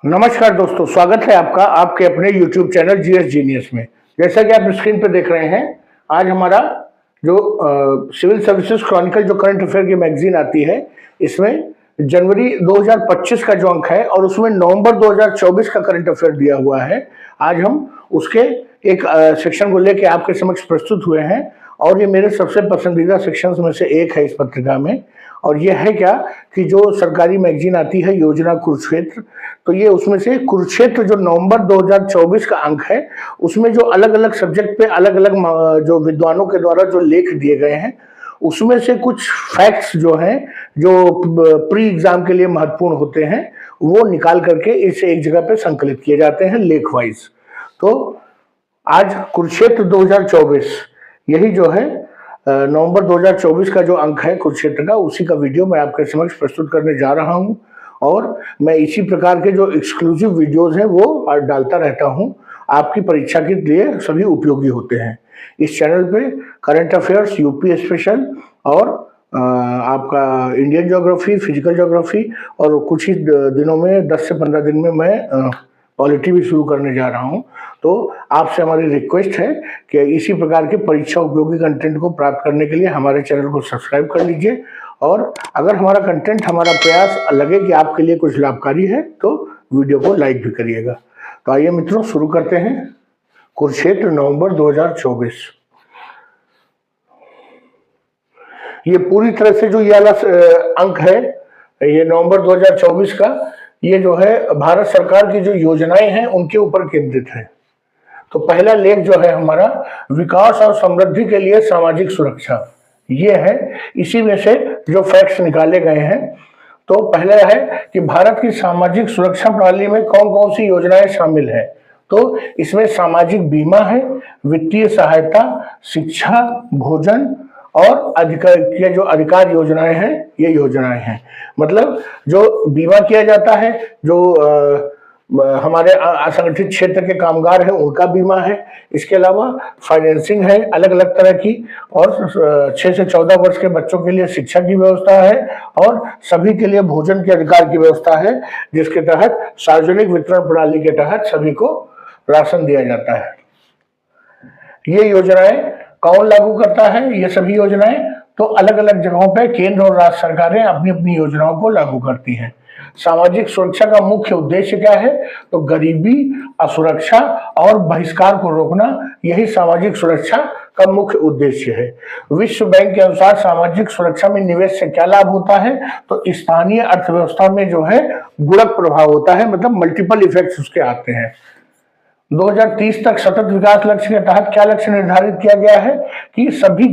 नमस्कार दोस्तों, स्वागत है आपका आपके अपने YouTube चैनल जीएस जीनियस में। जैसा कि आप स्क्रीन पर देख रहे हैं, आज हमारा जो सिविल सर्विसेज क्रॉनिकल जो करंट अफेयर की मैगजीन आती है, इसमें जनवरी 2025 का जो अंक है और उसमें नवंबर 2024 का करंट अफेयर दिया हुआ है। आज हम उसके एक सेक्शन को लेकर आपके समक्ष प्रस्तुत हुए हैं और ये मेरे सबसे पसंदीदा सेक्शंस में से एक है इस पत्रिका में। और ये है क्या कि जो सरकारी मैगजीन आती है योजना कुरुक्षेत्र, तो ये उसमें से कुरुक्षेत्र जो नवंबर 2024 का अंक है, उसमें जो अलग अलग सब्जेक्ट पे अलग अलग जो विद्वानों के द्वारा जो लेख दिए गए हैं, उसमें से कुछ फैक्ट्स जो हैं जो प्री एग्जाम के लिए महत्वपूर्ण होते हैं, वो निकाल करके इस एक जगह पे संकलित किए जाते हैं लेख वाइज। तो आज कुरुक्षेत्र 2024 यही जो है नवंबर 2024 का जो अंक है कुरुक्षेत्र का, उसी का वीडियो मैं आपके समक्ष प्रस्तुत करने जा रहा हूं। और मैं इसी प्रकार के जो एक्सक्लूसिव वीडियोस हैं वो डालता रहता हूं, आपकी परीक्षा के लिए सभी उपयोगी होते हैं। इस चैनल पे करंट अफेयर्स, यूपी स्पेशल और आपका इंडियन ज्योग्राफी, फिजिकल ज्योग्राफी और कुछ ही दिनों में 10 से 15 दिन में मैं पॉलिटी भी शुरू करने जा रहा हूं। तो आपसे हमारी रिक्वेस्ट है कि इसी प्रकार के परीक्षा उपयोगी कंटेंट को प्राप्त करने के लिए हमारे चैनल को सब्सक्राइब कर लीजिए। और अगर हमारा कंटेंट, हमारा प्रयास लगे कि आपके लिए कुछ लाभकारी है तो वीडियो को लाइक भी करिएगा। तो आइए मित्रों, शुरू करते हैं। कुरुक्षेत्र नवंबर 2024, ये पूरी तरह से जो ये वाला अंक है, ये नवंबर 2024 का, ये जो है भारत सरकार की जो योजनाएं हैं उनके ऊपर केंद्रित है। तो पहला लेख जो है हमारा, विकास और समृद्धि के लिए सामाजिक सुरक्षा, ये है। इसी में से जो फैक्ट्स निकाले गए हैं, तो पहला है कि भारत की सामाजिक सुरक्षा प्रणाली में कौन कौन सी योजनाएं शामिल है। तो इसमें सामाजिक बीमा है, वित्तीय सहायता, शिक्षा, भोजन और अधिकार, ये जो अधिकार योजनाएं हैं, ये योजनाएं हैं। मतलब जो बीमा किया जाता है, जो हमारे असंगठित क्षेत्र के कामगार हैं उनका बीमा है। इसके अलावा फाइनेंसिंग है अलग अलग तरह की, और 6 से 14 वर्ष के बच्चों के लिए शिक्षा की व्यवस्था है, और सभी के लिए भोजन के अधिकार की व्यवस्था है, जिसके तहत सार्वजनिक वितरण प्रणाली के तहत सभी को राशन दिया जाता है। ये योजनाएं कौन लागू करता है? ये सभी योजनाएं तो अलग अलग जगहों पर केंद्र और राज्य सरकारें अपनी अपनी योजनाओं को लागू करती हैं। सामाजिक सुरक्षा का मुख्य उद्देश्य क्या है? तो गरीबी, असुरक्षा और बहिष्कार को रोकना, यही सामाजिक सुरक्षा का मुख्य उद्देश्य है। विश्व बैंक के अनुसार सामाजिक सुरक्षा में निवेश से क्या लाभ होता है? तो स्थानीय अर्थव्यवस्था में जो है गुणक प्रभाव होता है, मतलब मल्टीपल इफेक्ट्स उसके आते हैं। 2030 तक सतत विकास लक्ष्य के तहत क्या लक्ष्य निर्धारित किया गया है कि सभी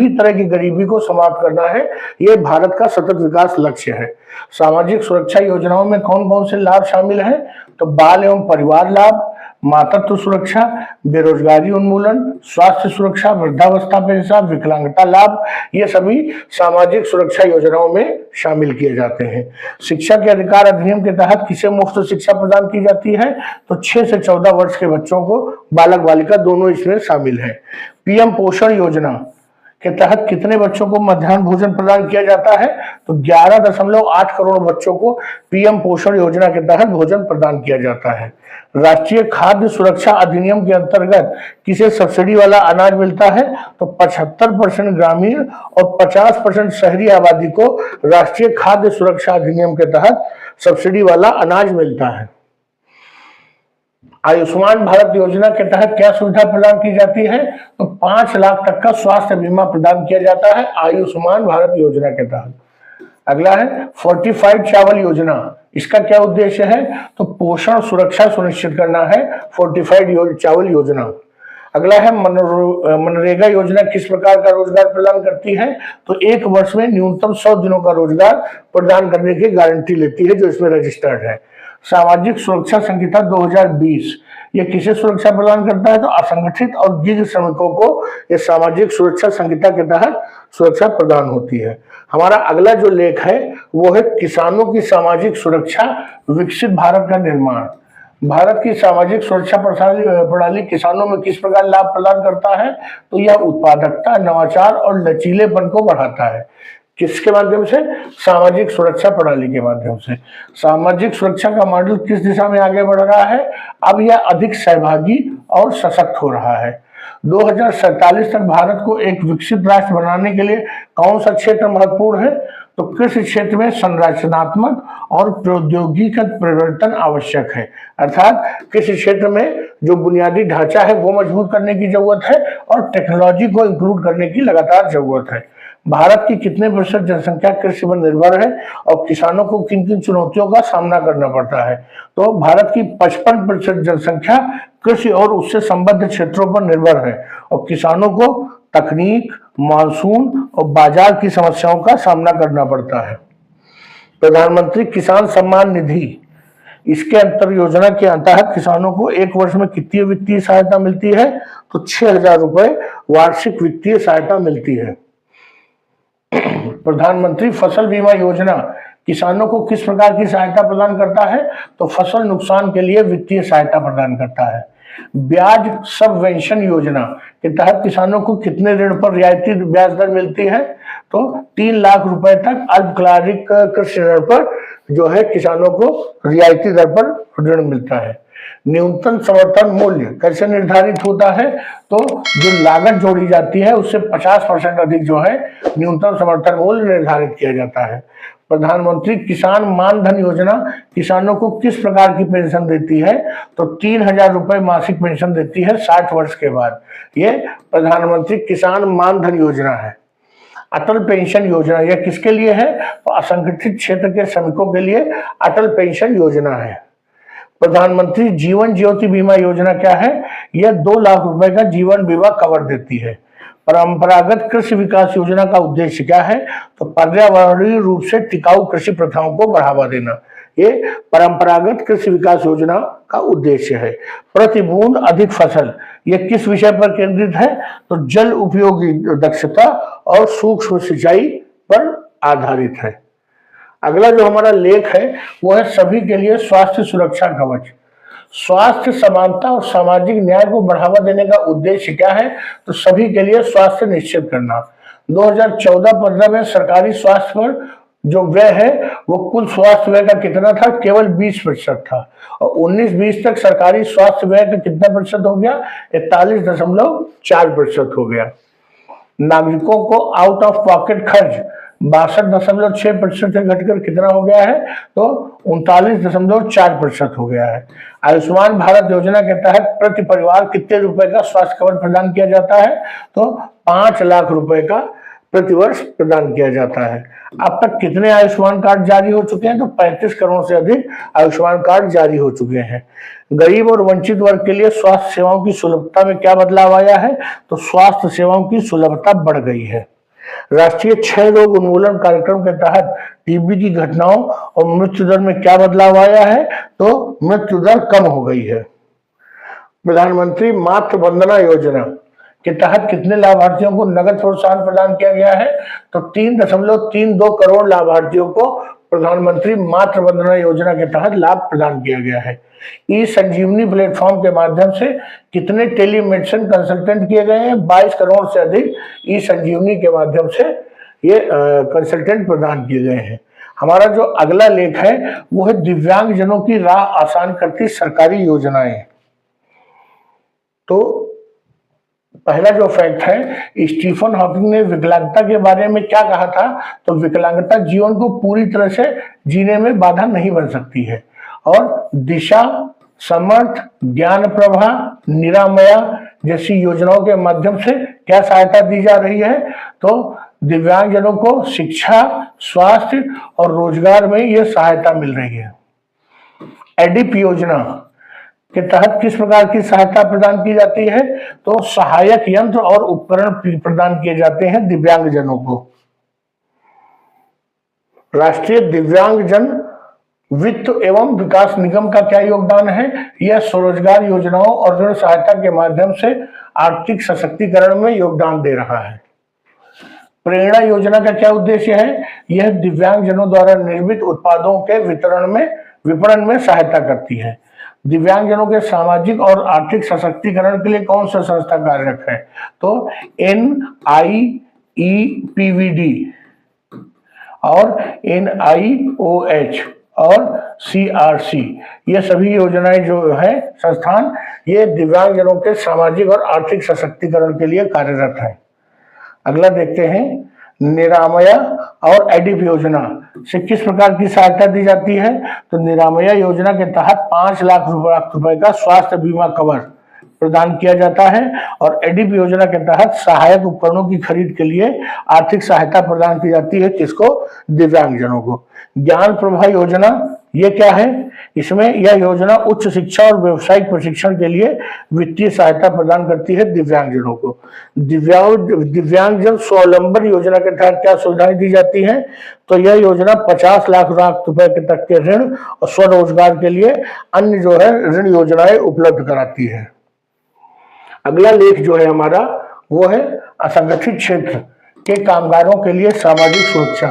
तरह की गरीबी को समाप्त करना है। ये भारत का सतत विकास लक्ष्य है। सामाजिक सुरक्षा योजनाओं में कौन कौन से लाभ शामिल हैं? तो बाल एवं परिवार लाभ, मातृत्व सुरक्षा, बेरोजगारी उन्मूलन, स्वास्थ्य सुरक्षा, वृद्धावस्था पेंशन, विकलांगता लाभ, ये सभी सामाजिक सुरक्षा योजनाओं में शामिल किए जाते हैं। शिक्षा के अधिकार अधिनियम के तहत किसे मुफ्त शिक्षा प्रदान की जाती है? तो 6 से 14 वर्ष के बच्चों को, बालक बालिका दोनों इसमें शामिल है। पीएम पोषण योजना के तहत कितने बच्चों को मध्याह्न भोजन प्रदान किया जाता है? तो 11.8 करोड़ बच्चों को पीएम पोषण योजना के तहत भोजन प्रदान किया जाता है। राष्ट्रीय खाद्य सुरक्षा अधिनियम के अंतर्गत किसे सब्सिडी वाला अनाज मिलता है? तो 75% ग्रामीण और 50% शहरी आबादी को राष्ट्रीय खाद्य सुरक्षा अधिनियम के तहत सब्सिडी वाला अनाज मिलता है। आयुष्मान भारत योजना के तहत क्या सुविधा प्रदान की जाती है? तो 5 लाख तक का स्वास्थ्य बीमा प्रदान किया जाता है आयुष्मान भारत योजना के तहत। अगला है फोर्टिफाइड चावल योजना। इसका क्या उद्देश्य है? तो पोषण सुरक्षा सुनिश्चित करना है फोर्टिफाइड चावल योजना। अगला है मनरेगा योजना किस प्रकार का रोजगार प्रदान करती है? तो 1 वर्ष में न्यूनतम 100 दिनों का रोजगार प्रदान करने की गारंटी लेती है, जो इसमें रजिस्टर्ड है। सामाजिक सुरक्षा संहिता 2020, ये किसे सुरक्षा प्रदान करता है? तो असंगठित और गिग श्रमिकों को ये सामाजिक सुरक्षा संहिता के तहत सुरक्षा प्रदान होती है। हमारा अगला जो लेख है वो है किसानों की सामाजिक सुरक्षा, विकसित भारत का निर्माण। भारत की सामाजिक सुरक्षा प्रणाली किसानों में किस प्रकार लाभ प्रदान करता है? तो यह उत्पादकता, नवाचार और लचीलेपन को बढ़ाता है। किसके माध्यम से? सामाजिक सुरक्षा प्रणाली के माध्यम से। सामाजिक सुरक्षा का मॉडल किस दिशा में आगे बढ़ रहा है? अब यह अधिक सहभागी और सशक्त हो रहा है। 2047 तक भारत को एक विकसित राष्ट्र बनाने के लिए कौन सा क्षेत्र महत्वपूर्ण है? तो कृषि क्षेत्र में संरचनात्मक और प्रौद्योगिकीगत परिवर्तन आवश्यक है। अर्थात कृषि क्षेत्र में जो बुनियादी ढांचा है वो मजबूत करने की जरूरत है और टेक्नोलॉजी को इंक्लूड करने की लगातार जरूरत है। भारत की कितने प्रतिशत जनसंख्या कृषि पर निर्भर है और किसानों को किन किन चुनौतियों का सामना करना पड़ता है? तो भारत की 55% जनसंख्या कृषि और उससे संबद्ध क्षेत्रों पर निर्भर है और किसानों को तकनीक, मानसून और बाजार की समस्याओं का सामना करना पड़ता है। प्रधानमंत्री किसान सम्मान निधि, इसके अंतर योजना के अंतर्गत किसानों को एक वर्ष में कितनी वित्तीय सहायता मिलती है? तो 6,000 रुपए वार्षिक वित्तीय सहायता मिलती है। प्रधानमंत्री फसल बीमा योजना किसानों को किस प्रकार की सहायता प्रदान करता है? तो फसल नुकसान के लिए वित्तीय सहायता प्रदान करता है। ब्याज सबवेंशन योजना के तहत किसानों को कितने ऋण पर रियायती ब्याज दर मिलती है? तो 3 लाख रुपए तक अल्पकालिक कृषि ऋण पर जो है किसानों को रियायती दर पर ऋण मिलता है। न्यूनतम समर्थन मूल्य कैसे निर्धारित होता है? तो जो लागत जोड़ी जाती है उससे 50% अधिक जो है न्यूनतम समर्थन मूल्य निर्धारित किया जाता है। प्रधानमंत्री किसान मान धन योजना किसानों को किस प्रकार की पेंशन देती है? तो 3,000 रुपए मासिक पेंशन देती है 60 वर्ष के बाद। ये प्रधानमंत्री किसान मान धन योजना है। अटल पेंशन योजना यह किसके लिए है? तो असंगठित क्षेत्र के श्रमिकों के लिए अटल पेंशन योजना है। प्रधानमंत्री जीवन ज्योति बीमा योजना क्या है? यह 2 लाख रुपए का जीवन बीमा कवर देती है। परंपरागत कृषि विकास योजना का उद्देश्य क्या है? तो पर्यावरणीय रूप से टिकाऊ कृषि प्रथाओं को बढ़ावा देना, ये परंपरागत कृषि विकास योजना का उद्देश्य है। प्रति बूंद अधिक फसल, यह किस विषय पर केंद्रित है? तो जल उपयोगी दक्षता और सूक्ष्म सिंचाई पर आधारित है। अगला जो हमारा लेख है वो है सभी के लिए स्वास्थ्य सुरक्षा कवच। स्वास्थ्य समानता और सामाजिक न्याय को बढ़ावा देने का उद्देश्य क्या है? तो सभी के लिए स्वास्थ्य निश्चित करना। 2014-15 में सरकारी स्वास्थ्य पर जो व्यय है वो कुल स्वास्थ्य व्यय का कितना था? केवल 20% था। और 19-20 तक सरकारी स्वास्थ्य व्यय का कितना प्रतिशत हो गया? 41.4% हो गया। नागरिकों को आउट ऑफ पॉकेट खर्च 62.6% से घटकर कितना हो गया है? तो 39.4% हो गया है। आयुष्मान भारत योजना के तहत प्रति परिवार कितने रुपए का स्वास्थ्य कवर प्रदान किया जाता है? तो 5 लाख रुपए का प्रतिवर्ष प्रदान किया जाता है। अब तक कितने आयुष्मान कार्ड जारी हो चुके हैं? तो 35 करोड़ से अधिक आयुष्मान कार्ड जारी हो चुके हैं। गरीब और वंचित वर्ग के लिए स्वास्थ्य सेवाओं की सुलभता में क्या बदलाव आया है? तो स्वास्थ्य सेवाओं की सुलभता बढ़ गई है। राष्ट्रीय क्षय रोग उन्मूलन कार्यक्रम के तहत टीबी की घटनाओं और मृत्यु दर में क्या बदलाव आया है? तो मृत्यु दर कम हो गई है। प्रधानमंत्री मातृ वंदना योजना के तहत कितने लाभार्थियों को नगद प्रोत्साहन प्रदान किया गया है? तो 3.32 करोड़ लाभार्थियों को प्रधानमंत्री मातृ वंदना योजना के तहत लाभ प्रदान किया गया है। ई संजीवनी प्लेटफॉर्म के माध्यम से कितने टेलीमेडिसिन कंसल्टेंट किए गए हैं? 22 करोड़ से अधिक ई संजीवनी के माध्यम से ये कंसल्टेंट प्रदान किए गए हैं। हमारा जो अगला लेख है वो है दिव्यांगजनों की राह आसान करती सरकारी योजनाएं। तो पहला जो फैक्ट है, स्टीफन हॉकिंग ने विकलांगता के बारे में क्या कहा था? तो विकलांगता जीवन को पूरी तरह से जीने में बाधा नहीं बन सकती है और दिशा, समर्थ, ज्ञान प्रभा, निरामया जैसी योजनाओं के माध्यम से क्या सहायता दी जा रही है? तो दिव्यांगजनों को शिक्षा, स्वास्थ्य और रोजगार में यह सहायता मिल रही है। एडिप योजना के तहत किस प्रकार की सहायता प्रदान की जाती है? तो सहायक यंत्र और उपकरण प्रदान किए जाते हैं दिव्यांगजनों को। राष्ट्रीय दिव्यांगजन वित्त एवं विकास निगम का क्या योगदान है? यह स्वरोजगार योजनाओं और ऋण सहायता के माध्यम से आर्थिक सशक्तिकरण में योगदान दे रहा है। प्रेरणा योजना का क्या उद्देश्य है? यह दिव्यांगजनों द्वारा निर्मित उत्पादों के विपणन में सहायता करती है। दिव्यांगजनों के सामाजिक और आर्थिक सशक्तिकरण के लिए कौन सा संस्था कार्यरत है? तो NIEPVD और NIOH और CRC, ये सभी योजनाएं जो है संस्थान, ये दिव्यांगजनों के सामाजिक और आर्थिक सशक्तिकरण के लिए कार्यरत है। अगला देखते हैं, निरामया और एडिप योजना से किस प्रकार की सहायता दी जाती है। तो निरामया योजना के तहत 5 लाख रुपए का स्वास्थ्य बीमा कवर प्रदान किया जाता है और एडिप योजना के तहत सहायक उपकरणों की खरीद के लिए आर्थिक सहायता प्रदान की जाती है। किसको? दिव्यांगजनों को। ज्ञान प्रभा योजना, ये क्या है? इसमें यह योजना उच्च शिक्षा और व्यावसायिक प्रशिक्षण के लिए वित्तीय सहायता प्रदान करती है दिव्यांगजनों को। दिव्यांगजन स्वावलंबन योजना के तहत क्या सुविधाएं दी जाती हैं? तो यह योजना 50 लाख रुपए के तक के ऋण और स्वरोजगार के लिए अन्य जो है ऋण योजनाएं उपलब्ध कराती है। अगला लेख जो है हमारा वो है असंगठित क्षेत्र के कामगारों के लिए सामाजिक सुरक्षा।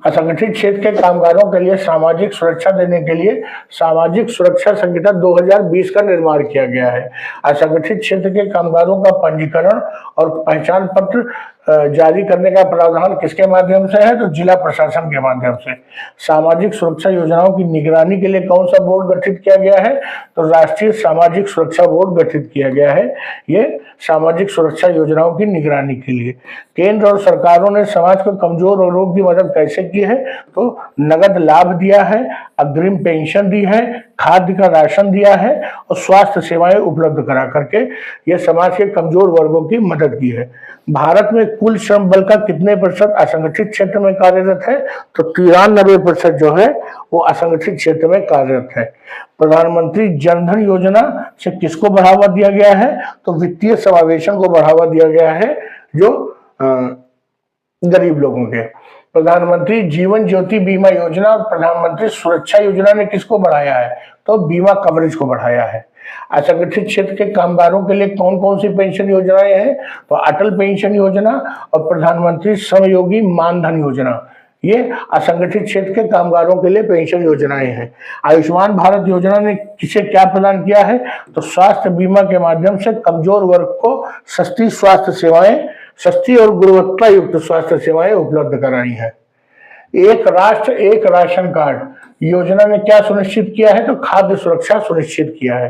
असंगठित क्षेत्र के कामगारों के लिए सामाजिक सुरक्षा देने के लिए सामाजिक सुरक्षा संहिता 2020 का निर्माण किया गया है। असंगठित क्षेत्र के कामगारों का पंजीकरण और पहचान पत्र जारी करने का प्रावधान किसके माध्यम से है? तो जिला प्रशासन के माध्यम से। सामाजिक सुरक्षा योजनाओं की निगरानी के लिए कौन सा बोर्ड गठित किया गया है? तो राष्ट्रीय सामाजिक सुरक्षा बोर्ड गठित किया गया है, ये सामाजिक सुरक्षा योजनाओं की निगरानी के लिए। केंद्र और सरकारों ने समाज को कमजोर और लोगों की मदद कैसे की है? तो नगद लाभ दिया है, अग्रिम पेंशन दी है, खाद्य का राशन दिया है और स्वास्थ्य सेवाएं उपलब्ध करा करके ये समाज के कमजोर वर्गों की मदद की है। भारत में कुल श्रम बल का कितने प्रतिशत असंगठित क्षेत्र में कार्यरत है? तो 93% जो है वो असंगठित क्षेत्र में कार्यरत है। प्रधानमंत्री जनधन योजना से किसको बढ़ावा दिया गया है? तो वित्तीय समावेशन को बढ़ावा दिया गया है जो गरीब लोगों के। प्रधानमंत्री जीवन ज्योति बीमा योजना और प्रधानमंत्री सुरक्षा योजना ने किसको बढ़ाया है? तो बीमा कवरेज को बढ़ाया है। असंगठित क्षेत्र के कामगारों के लिए कौन कौन सी पेंशन योजनाएं हैं? तो अटल पेंशन योजना और प्रधानमंत्री श्रमयोगी मानधन योजना, ये असंगठित क्षेत्र के कामगारों के लिए पेंशन योजनाएं हैं। आयुष्मान भारत योजना ने किसे क्या प्रदान किया है? तो स्वास्थ्य बीमा के माध्यम से कमजोर वर्ग को सस्ती और गुणवत्ता युक्त स्वास्थ्य सेवाएं उपलब्ध कराई है। एक राष्ट्र एक राशन कार्ड योजना ने क्या सुनिश्चित किया है? तो खाद्य सुरक्षा सुनिश्चित किया है।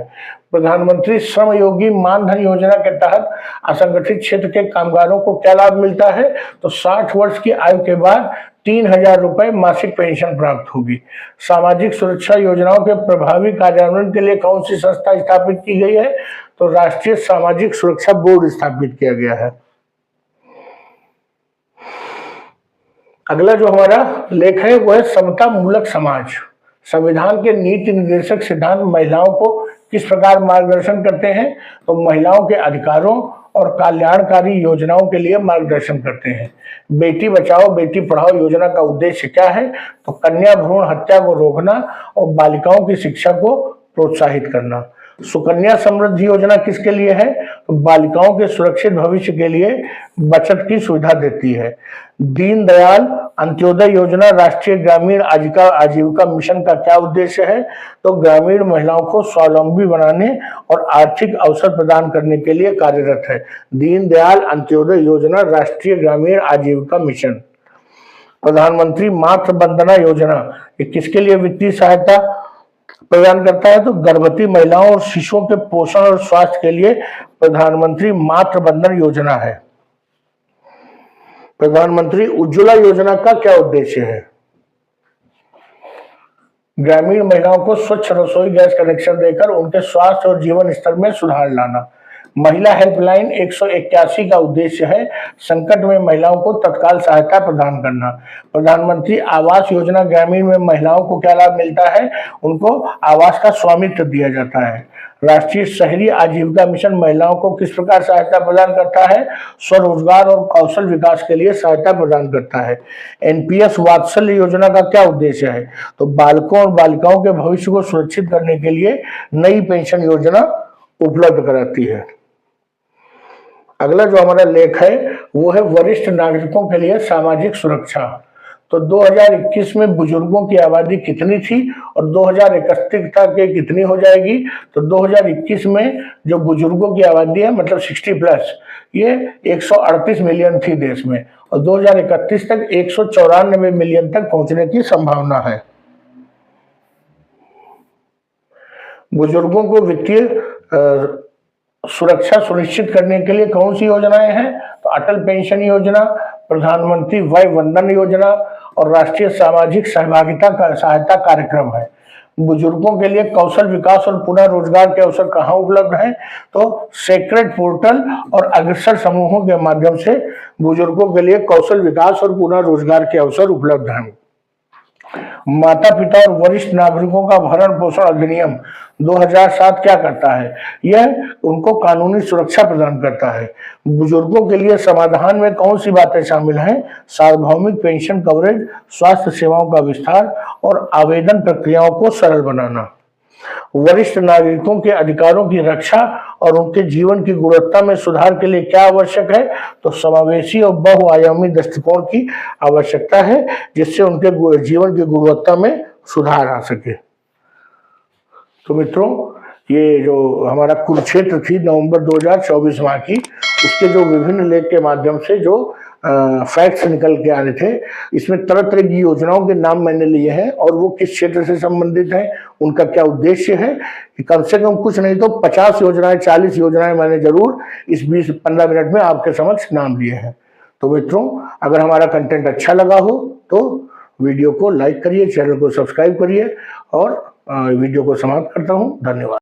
प्रधानमंत्री श्रमयोगी मानधन योजना के तहत असंगठित क्षेत्र के कामगारों को क्या लाभ मिलता है? तो 60 वर्ष की आयु के बाद 3000 रुपए मासिक पेंशन प्राप्त होगी। सामाजिक सुरक्षा योजनाओं के प्रभावी कार्यान्वयन के लिए कौन सी संस्था स्थापित की गई है? तो राष्ट्रीय सामाजिक सुरक्षा बोर्ड स्थापित किया गया है। अगला जो हमारा लेख है वो है समता मूलक समाज। संविधान के नीति निर्देशक सिद्धांत महिलाओं को किस प्रकार मार्गदर्शन करते हैं? तो महिलाओं के अधिकारों और कल्याणकारी योजनाओं के लिए मार्गदर्शन करते हैं। बेटी बचाओ बेटी पढ़ाओ योजना का उद्देश्य क्या है? तो कन्या भ्रूण हत्या को रोकना और बालिकाओं की शिक्षा को प्रोत्साहित करना। सुकन्या समृद्धि योजना किसके लिए है? तो बालिकाओं के सुरक्षित भविष्य के लिए बचत की सुविधा देती है। दीनदयाल अंत्योदय योजना राष्ट्रीय ग्रामीण आजीविका मिशन का क्या उद्देश्य है? तो ग्रामीण महिलाओं को स्वावलंबी बनाने और आर्थिक अवसर प्रदान करने के लिए कार्यरत है। दीनदयाल अंत्योदय योजना राष्ट्रीय ग्रामीण आजीविका मिशन। प्रधानमंत्री मातृ वंदना योजना ये किसके लिए वित्तीय सहायता प्रदान करता है? तो गर्भवती महिलाओं और शिशुओं के पोषण और स्वास्थ्य के लिए प्रधानमंत्री मातृ वंदन योजना है। प्रधानमंत्री उज्ज्वला योजना का क्या उद्देश्य है? ग्रामीण महिलाओं को स्वच्छ रसोई गैस कनेक्शन देकर उनके स्वास्थ्य और जीवन स्तर में सुधार लाना। महिला हेल्पलाइन 181 का उद्देश्य है संकट में महिलाओं को तत्काल सहायता प्रदान करना। प्रधानमंत्री आवास योजना ग्रामीण में महिलाओं को क्या लाभ मिलता है? उनको आवास का स्वामित्व दिया जाता है। राष्ट्रीय शहरी आजीविका मिशन महिलाओं को किस प्रकार सहायता प्रदान करता है? स्वरोजगार और कौशल विकास के लिए सहायता प्रदान करता है। एनपीएस वात्सल्य योजना का क्या उद्देश्य है? तो बालकों और बालिकाओं के भविष्य को सुरक्षित करने के लिए नई पेंशन योजना उपलब्ध कराती है। अगला जो हमारा लेख है वो है वरिष्ठ नागरिकों के लिए सामाजिक सुरक्षा। तो 2021 में बुजुर्गों की आबादी कितनी थी और 2031 तक के कितनी हो जाएगी। तो 2021 में जो बुजुर्गों की आबादी है मतलब 60 प्लस, ये 138 मिलियन थी देश में, और 2031 तक 194 मिलियन तक पहुंचने की संभावना है। बुजुर्गों को वित्तीय सुरक्षा सुनिश्चित करने के लिए कौन सी योजनाएं हैं। तो अटल पेंशन योजना, प्रधानमंत्री वय वंदन योजना और राष्ट्रीय सामाजिक सहभागिता का सहायता कार्यक्रम है। बुजुर्गों के लिए कौशल विकास और पुनः रोजगार के अवसर कहाँ उपलब्ध हैं। तो सेक्रेड पोर्टल और अग्रसर समूहों के माध्यम से बुजुर्गों के लिए कौशल विकास और पुनः रोजगार के अवसर उपलब्ध हैं। माता पिता और वरिष्ठ नागरिकों का भरण पोषण अधिनियम 2007 क्या करता है, यह उनको कानूनी सुरक्षा प्रदान करता है। बुजुर्गों के लिए समाधान में कौन सी बातें शामिल हैं। सार्वभौमिक पेंशन कवरेज, स्वास्थ्य सेवाओं का विस्तार और आवेदन प्रक्रियाओं को सरल बनाना। वरिष्ठ नागरिकों के अधिकारों की रक्षा और उनके जीवन की गुणवत्ता में सुधार के लिए क्या आवश्यक है। तो समावेशी और बहुआयामी दृष्टिकोण की आवश्यकता है, जिससे उनके जीवन की गुणवत्ता में सुधार आ सके। तो मित्रों, ये जो हमारा कुरुक्षेत्र थी नवंबर 2024 माह की, उसके जो विभिन्न लेख के माध्यम से जो फैक्ट्स निकल के आ रहे थे, इसमें तरह तरह की योजनाओं के नाम मैंने लिए हैं और वो किस क्षेत्र से संबंधित हैं, उनका क्या उद्देश्य है। कम से कम कुछ नहीं तो 50 योजनाएं 40 योजनाएं मैंने जरूर इस 20-15 मिनट में आपके समक्ष नाम लिए हैं। तो मित्रों, अगर हमारा कंटेंट अच्छा लगा हो तो वीडियो को लाइक करिए, चैनल को सब्सक्राइब करिए और वीडियो को समाप्त करता हूँ। धन्यवाद।